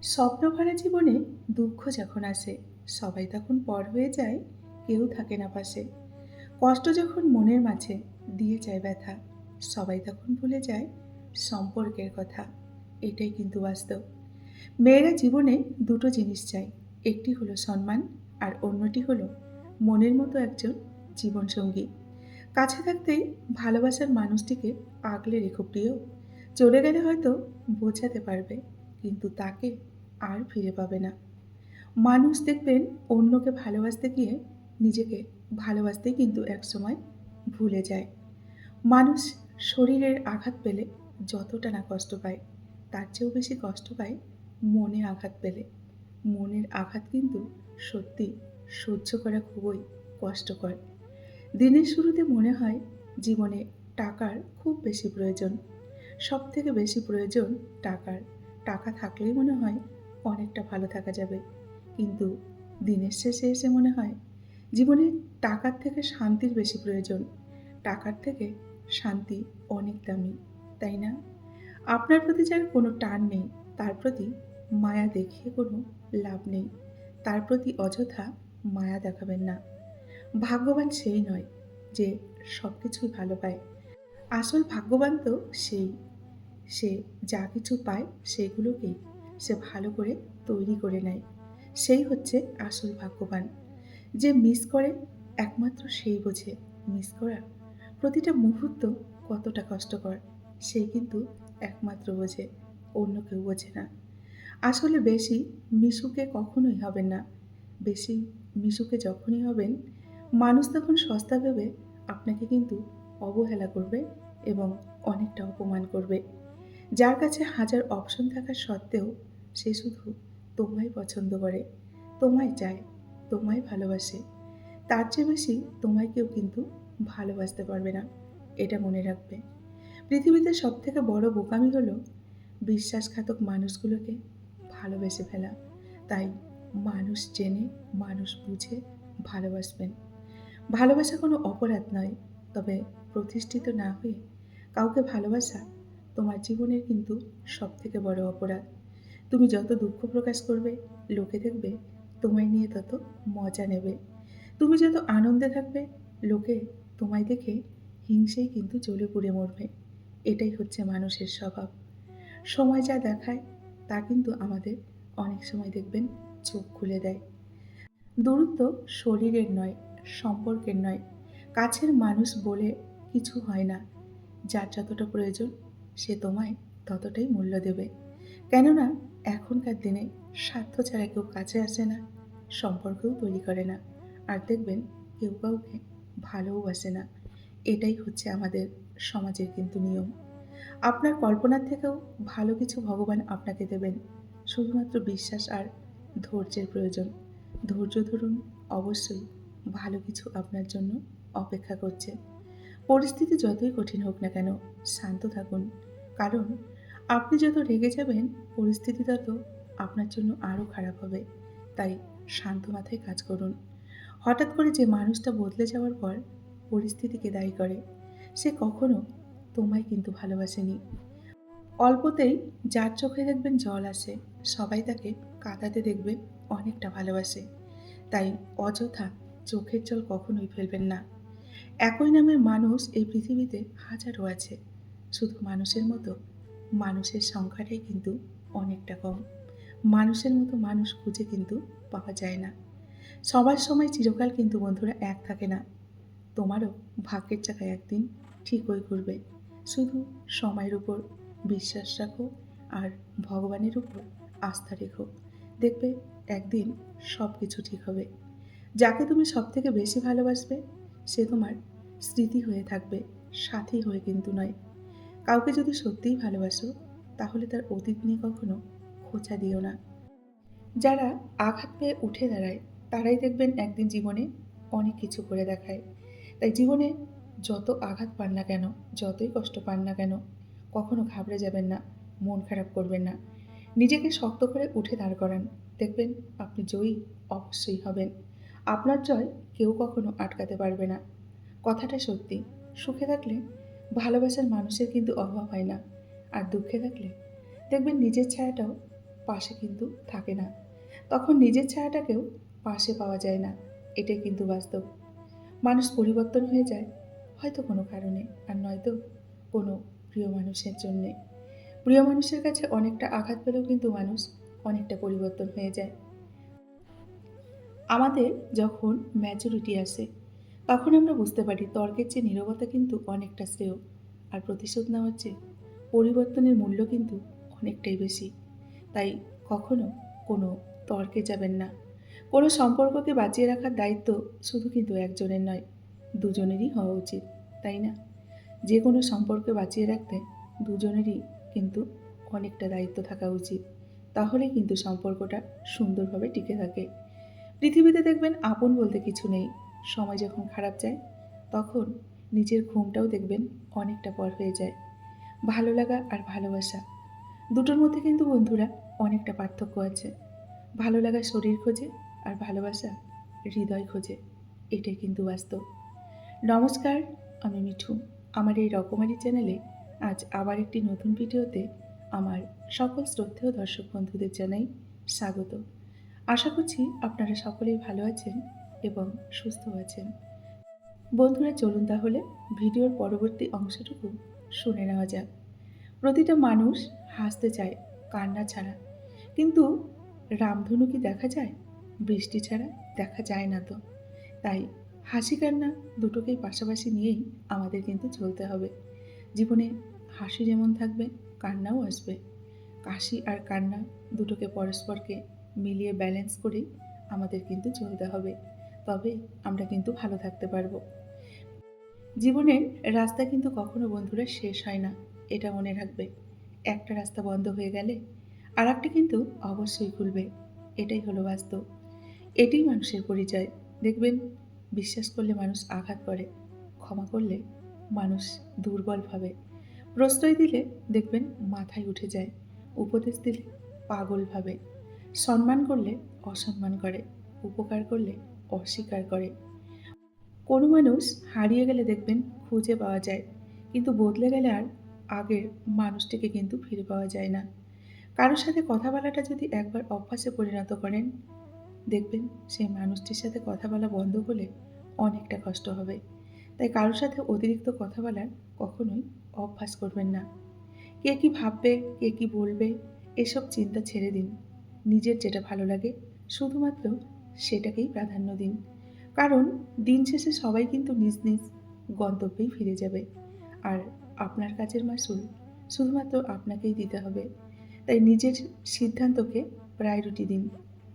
স্বপ্নভরা জীবনে দুঃখ যখন আসে, সবাই তখন পর হয়ে যায়, কেউ থাকে না পাশে। কষ্ট যখন মনের মাঝে দিয়ে যায় ব্যথা, সবাই তখন ভুলে যায় সম্পর্কের কথা। এটাই কিন্তু বাস্তব। মেয়েরা জীবনে দুটো জিনিস চায়, একটি হলো সম্মান, আর অন্যটি হলো মনের মতো একজন জীবনসঙ্গী। কাছে থাকতেই ভালোবাসার মানুষটিকে আগলে রেখো প্রিয়। চলে গেলে হয়তো বোঝাতে পারবে, কিন্তু তাকে আর ফিরে পাবে না। মানুষ দেখবেন অন্যকে ভালোবাসতে গিয়ে নিজেকে ভালোবাসতেই কিন্তু একসময় ভুলে যায়। মানুষ শরীরের আঘাত পেলে যতটা না কষ্ট পায়, তার চেয়েও বেশি কষ্ট পায় মনে আঘাত পেলে। মনের আঘাত কিন্তু সত্যি সহ্য করা খুবই কষ্টকর। দিনের শুরুতে মনে হয় জীবনে টাকার খুব বেশি প্রয়োজন। সবথেকে বেশি প্রয়োজন টাকার। টাকা থাকলেই মনে হয় অনেকটা ভালো থাকা যাবে। কিন্তু দিনের শেষে এসে মনে হয় জীবনে টাকার থেকে শান্তির বেশি প্রয়োজন। টাকার থেকে শান্তি অনেক দামি, তাই না? আপনার প্রতি যার কোনো টান নেই, তার প্রতি মায়া দেখিয়ে কোনো লাভ নেই। তার প্রতি অযথা মায়া দেখাবেন না। ভাগ্যবান সেই নয় যে সবকিছুই ভালো পায়। আসল ভাগ্যবান তো সেই, সে যা কিছু পায় সেগুলোকেই সে ভালো করে তৈরি করে নেয়। সেই হচ্ছে আসল ভাগ্যবান। যে মিস করে একমাত্র সেই বোঝে মিস করা প্রতিটা মুহূর্ত কতটা কষ্টকর। সেই কিন্তু একমাত্র বোঝে, অন্য কেউ বোঝে না। আসলে বেশি মিশুকে কখনোই হবেন না। বেশি মিশুকে যখনই হবেন, মানুষ তখন সস্তা ভেবে আপনাকে কিন্তু অবহেলা করবে এবং অনেকটা অপমান করবে। যার কাছে হাজার অপশন থাকা সত্ত্বেও সে শুধু তোমায় পছন্দ করে, তোমায় চায়, তোমায় ভালোবাসে, তার চেয়ে বেশি তোমায় কেউ কিন্তু ভালোবাসতে পারবে না। এটা মনে রাখবে। পৃথিবীতে সবথেকে বড় বোকামি হলো বিশ্বাসঘাতক মানুষগুলোকে ভালোবেসে ফেলা। তাই মানুষ চেনে, মানুষ বুঝে ভালোবাসবেন। ভালোবাসা কোনো অপরাধ নয়, তবে প্রতিষ্ঠিত না হয়ে কাউকে ভালোবাসা তোমার জীবনের কিন্তু সবথেকে বড় অপরাধ। তুমি যত দুঃখ প্রকাশ করবে, লোকে দেখবে তোমায় নিয়ে তত মজা নেবে। তুমি যত আনন্দে থাকবে, লোকে তোমায় দেখে হিংসেই কিন্তু জ্বলে পুড়ে মরবে। এটাই হচ্ছে মানুষের স্বভাব। সময় যা দেখায় তা কিন্তু আমাদের অনেক সময় দেখবেন চোখ খুলে দেয়। দূরত্ব শরীরের নয়, সম্পর্কের নয়। কাছের মানুষ বলে কিছু হয় না। যার যতটা প্রয়োজন সে তোমায় ততটাই মূল্য দেবে। কেননা এখনকার দিনে স্বার্থ ছাড়া কেউ কাছে আসে না, সম্পর্কও তৈরি করে না। আর দেখবেন কেউ কাউকে ভালোও বাসে না। এটাই হচ্ছে আমাদের সমাজের কিন্তু নিয়ম। আপনার কল্পনার থেকেও ভালো কিছু ভগবান আপনাকে দেবেন। শুধুমাত্র বিশ্বাস আর ধৈর্যের প্রয়োজন। ধৈর্য ধরুন, অবশ্যই ভালো কিছু আপনার জন্য অপেক্ষা করছে। পরিস্থিতি যতই কঠিন হোক না কেন, শান্ত থাকুন। কারণ আপনি যত রেগে যাবেন, পরিস্থিতি তত আপনার জন্য আরও খারাপ হবে। তাই শান্ত মাথায় কাজ করুন। হঠাৎ করে যে মানুষটা বদলে যাওয়ার পর পরিস্থিতিকে দায়ী করে, সে কখনো তোমায় কিন্তু ভালোবাসেনি। অল্পতেই যার চোখে দেখবেন জল আসে, সবাই তাকে কাঁদাতে দেখবেন অনেকটা ভালোবাসে। তাই অযথা চোখের জল কখনোই ফেলবেন না। একই নামের মানুষ এই পৃথিবীতে হাজারো আছে। শুধু মানুষের মতো মানুষের সংখ্যাটাই কিন্তু অনেকটা কম। মানুষের মতো মানুষ খুঁজে কিন্তু পাওয়া যায় না। সবার সময় চিরকাল কিন্তু বন্ধুরা এক থাকে না। তোমারও ভাগ্যের চাকায় একদিন ঠিকই ঘুরবে। শুধু সময়ের উপর বিশ্বাস রাখো আর ভগবানের উপর আস্থা রেখো। দেখবে একদিন সব কিছু ঠিক হবে। যাকে তুমি সবথেকে বেশি ভালোবাসবে সে তোমার স্মৃতি হয়ে থাকবে, সাথী হয়ে কিন্তু নয়। কাউকে যদি সত্যিই ভালোবাসো, তাহলে তার অতীত নিয়ে কখনো খোঁচা দিও না। যারা আঘাত পেয়ে উঠে দাঁড়ায়, তারাই দেখবেন একদিন জীবনে অনেক কিছু করে দেখায়। তাই জীবনে যত আঘাত পান না কেন, যতই কষ্ট পান না কেন, কখনো ঘাবড়ে যাবেন না, মন খারাপ করবেন না। নিজেকে শক্ত করে উঠে দাঁড় করান। দেখবেন আপনি জয়ী অবশ্যই হবেন। আপনার জয় কেউ কখনো আটকাতে পারবে না। কথাটা সত্যি। সুখে থাকলে ভালোবাসার মানুষের কিন্তু অভাব হয় না। আর দুঃখে থাকলে দেখবেন নিজের ছায়াটাও পাশে কিন্তু থাকে না। তখন নিজের ছায়াটাকেও পাশে পাওয়া যায় না। এটাই কিন্তু বাস্তব। মানুষ পরিবর্তন হয়ে যায় হয়তো কোনো কারণে, আর নয়তো কোনো প্রিয় মানুষের জন্যে। প্রিয় মানুষের কাছে অনেকটা আঘাত পেলেও কিন্তু মানুষ অনেকটা পরিবর্তন হয়ে যায়। আমাদের যখন ম্যাচুরিটি আসে, তখন আমরা বুঝতে পারি তর্কের চেয়ে নীরবতা কিন্তু অনেকটা শ্রেয়। আর প্রতিশোধ নেওয়ার চেয়ে পরিবর্তনের মূল্য কিন্তু অনেকটাই বেশি। তাই কখনো কোনো তর্কে যাবেন না। কোনো সম্পর্ককে বাঁচিয়ে রাখার দায়িত্ব শুধু কিন্তু একজনের নয়, দুজনেরই হওয়া উচিত, তাই না? যে কোনো সম্পর্কে বাঁচিয়ে রাখতে দুজনেরই কিন্তু অনেকটা দায়িত্ব থাকা উচিত। তাহলেই কিন্তু সম্পর্কটা সুন্দরভাবে টিকে থাকে। পৃথিবীতে দেখবেন আপন বলতে কিছু নেই। সময় যখন খারাপ যায়, তখন নিজের ঘুমটাও দেখবেন অনেকটা পর হয়ে যায়। ভালো লাগা আর ভালোবাসা দুটোর মধ্যে কিন্তু বন্ধুরা অনেকটা পার্থক্য আছে। ভালো লাগা শরীর খোঁজে, আর ভালোবাসা হৃদয় খোঁজে। এটাই কিন্তু বাস্তব। নমস্কার, আমি মিঠু। আমার এই রকমারি চ্যানেলে আজ আবার একটি নতুন ভিডিওতে আমার সকল শ্রদ্ধেয় দর্শক বন্ধুদের জানাই স্বাগত। আশা করছি আপনারা সকলেই ভালো আছেন এবং সুস্থ আছেন। বন্ধুরা, চলুন তাহলে ভিডিওর পরবর্তী অংশটুকু শুনে নেওয়া যাক। প্রতিটা মানুষ হাসতে চায় কান্না ছাড়া, কিন্তু রামধনু কি দেখা যায়? বৃষ্টি ছাড়া দেখা যায় না তো। তাই হাসি কান্না দুটোকেই পাশাপাশি নিয়েই আমাদের কিন্তু চলতে হবে। জীবনে হাসি যেমন থাকবে, কান্নাও আসবে। হাসি আর কান্না দুটোকে পরস্পরকে মিলিয়ে ব্যালেন্স করেই আমাদের কিন্তু চলতে হবে। তবে আমরা কিন্তু ভালো থাকতে পারবো। জীবনের রাস্তা কিন্তু কখনো বন্ধুরা শেষ হয় না, এটা মনে রাখবে। একটা রাস্তা বন্ধ হয়ে গেলে আর একটা কিন্তু অবশ্যই খুলবে। এটাই হলো বাস্তব। এটাই মানুষের পরিচয়। দেখবেন, বিশ্বাস করলে মানুষ আঘাত করে, ক্ষমা করলে মানুষ দুর্বল ভাবে, প্রশ্রয় দিলে দেখবেন মাথায় উঠে যায়, উপদেশ দিলে পাগল ভাবে, সম্মান করলে অসম্মান করে, উপকার করলে অস্বীকার করে। কোনো মানুষ হারিয়ে গেলে দেখবেন খুঁজে পাওয়া যায়, কিন্তু বদলে গেলে আর আগের মানুষটিকে কিন্তু ফিরে পাওয়া যায় না। কারোর সাথে কথা বলাটা যদি একবার অভ্যাসে পরিণত করেন, দেখবেন সেই মানুষটির সাথে কথা বলা বন্ধ করলে অনেকটা কষ্ট হবে। তাই কারোর সাথে অতিরিক্ত কথা বলার কখনোই অভ্যাস করবেন না। কে কি ভাববে, কে কি বলবে, এসব চিন্তা ছেড়ে দিন। নিজের যেটা ভালো লাগে শুধুমাত্র সেটাকেই প্রাধান্য দিন। কারণ দিন শেষে সবাই কিন্তু নিজ নিজ গন্তব্যেই ফিরে যাবে। আর আপনার কাজের মাসুল শুধুমাত্র আপনাকেই দিতে হবে। তাই নিজের সিদ্ধান্তকে প্রায়োরিটি দিন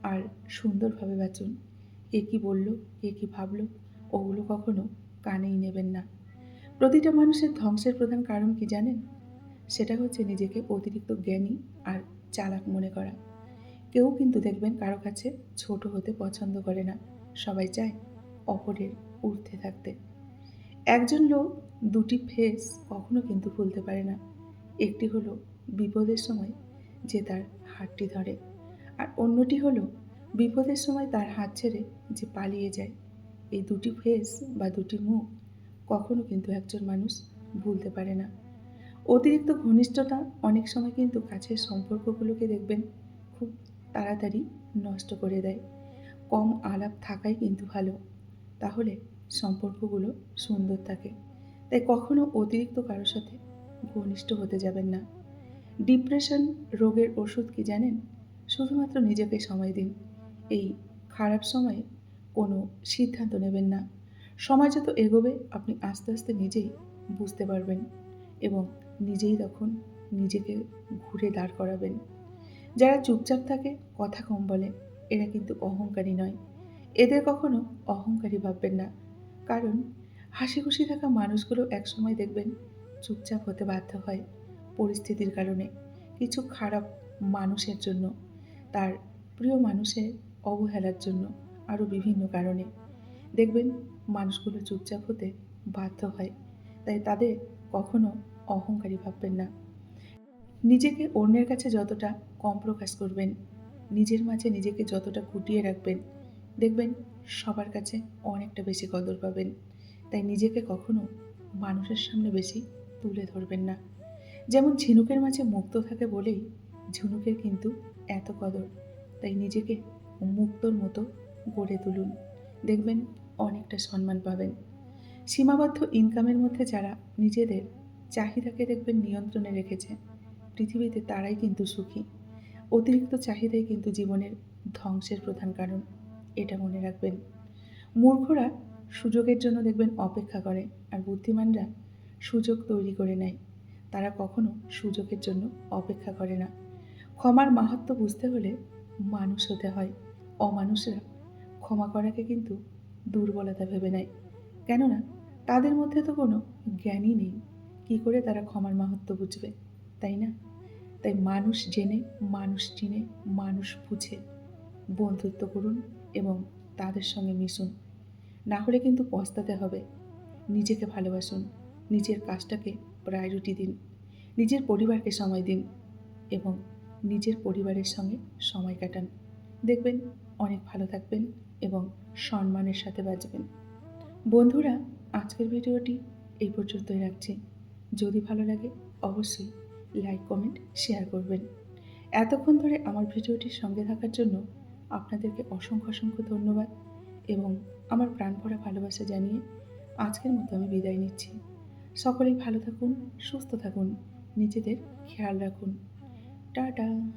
আর সুন্দরভাবে বাঁচুন। কে কি বলল, কে কি ভাবলো, ওগুলো কখনো কানেই নেবেন না। প্রতিটা মানুষের ধ্বংসের প্রধান কারণ কি জানেন? সেটা হচ্ছে নিজেকে অতিরিক্ত জ্ঞানী আর চালাক মনে করা। কেউ কিন্তু দেখবেন কারো কাছে ছোট হতে পছন্দ করে না। সবাই চায় অপরের ঊর্ধ্বে থাকতে। একজন লোক দুটি ফেস কখনো কিন্তু ভুলতে পারে না। একটি হলো বিপদের সময় যে তার হাতটি ধরে, আর অন্যটি হলো বিপদের সময় তার হাত ছেড়ে যে পালিয়ে যায়। এই দুটি ফেস বা দুটি মুখ কখনো কিন্তু একজন মানুষ ভুলতে পারে না। অতিরিক্ত ঘনিষ্ঠতা অনেক সময় কিন্তু কাছের সম্পর্কগুলোকে দেখবেন খুব তাড়াতাড়ি নষ্ট করে দেয়। কম আলাপ থাকাই কিন্তু ভালো, তাহলে সম্পর্কগুলো সুন্দর থাকে। তাই কখনো অতিরিক্ত কারোর সাথে ঘনিষ্ঠ হতে যাবেন না। ডিপ্রেশন রোগের ওষুধ কি জানেন? শুধুমাত্র নিজেকে সময় দিন। এই খারাপ সময়ে কোনো সিদ্ধান্ত নেবেন না। সময় যত এগোবে আপনি আস্তে আস্তে নিজেই বুঝতে পারবেন এবং নিজেই তখন নিজেকে ঘুরে দাঁড় করাবেন। যারা চুপচাপ থাকে, কথা কম বলে, এরা কিন্তু অহংকারী নয়। এদের কখনো অহংকারী ভাববেন না। কারণ হাসি খুশি থাকা মানুষগুলো একসময় দেখবেন চুপচাপ হতে বাধ্য হয় পরিস্থিতির কারণে, কিছু খারাপ মানুষের জন্য, তার প্রিয় মানুষের অবহেলার জন্য, আরও বিভিন্ন কারণে দেখবেন মানুষগুলো চুপচাপ হতে বাধ্য হয়। তাই তাদের কখনো অহংকারী ভাববেন না। নিজেকে অন্যের কাছে যতটা কম প্রকাশ করবেন, নিজের মাঝে নিজেকে যতটা গুটিয়ে রাখবেন, দেখবেন সবার কাছে অনেকটা বেশি কদর পাবেন। তাই নিজেকে কখনো মানুষের সামনে বেশি তুলে ধরবেন না। যেমন ঝিনুকের মাঝে মুক্ত থাকে বলেই ঝিনুকের কিন্তু এত কদর। তাই নিজেকে মুক্তোর মতো গড়ে তুলুন। দেখবেন অনেকটা সম্মান পাবেন। সীমাবদ্ধ ইনকামের মধ্যে যারা নিজেদের চাহিদাকে দেখবেন নিয়ন্ত্রণে রেখেছে, পৃথিবীতে তারাই কিন্তু সুখী। অতিরিক্ত চাহিদাই কিন্তু জীবনের ধ্বংসের প্রধান কারণ। এটা মনে রাখবেন। মূর্খরা সুযোগের জন্য দেখবেন অপেক্ষা করে, আর বুদ্ধিমানরা সুযোগ তৈরি করে নেয়। তারা কখনো সুযোগের জন্য অপেক্ষা করে না। ক্ষমার মাহাত্ম্য বুঝতে হলে মানুষ হতে হয়। অমানুষরা ক্ষমা করাকে কিন্তু দুর্বলতা ভেবে নেয়। কেননা তাদের মধ্যে তো কোনো জ্ঞানই নেই। কি করে তারা ক্ষমার মাহাত্ম্য বুঝবে, তাই না? তাই মানুষ জেনে, মানুষ চিনে, মানুষ বুঝে বন্ধুত্ব করুন এবং তাদের সঙ্গে মিশুন। না হলে কিন্তু পস্তাতে হবে। নিজেকে ভালোবাসুন, নিজের কাজটাকে প্রায়োরিটি দিন, নিজের পরিবারকে সময় দিন এবং নিজের পরিবারের সঙ্গে সময় কাটান। দেখবেন অনেক ভালো থাকবেন এবং সম্মানের সাথে বাঁচবেন। বন্ধুরা, আজকের ভিডিওটি এই পর্যন্তই রাখছি। যদি ভালো লাগে অবশ্যই লাইক, কমেন্ট, শেয়ার করবেন। এতক্ষণ ধরে আমার ভিডিওটির সঙ্গে থাকার জন্য আপনাদেরকে অসংখ্য ধন্যবাদ এবং আমার প্রাণভরা ভালোবাসা জানিয়ে আজকের মতো আমি বিদায় নিচ্ছি। সকলেই ভালো থাকুন, সুস্থ থাকুন, নিজেদের খেয়াল রাখুন। টাটা।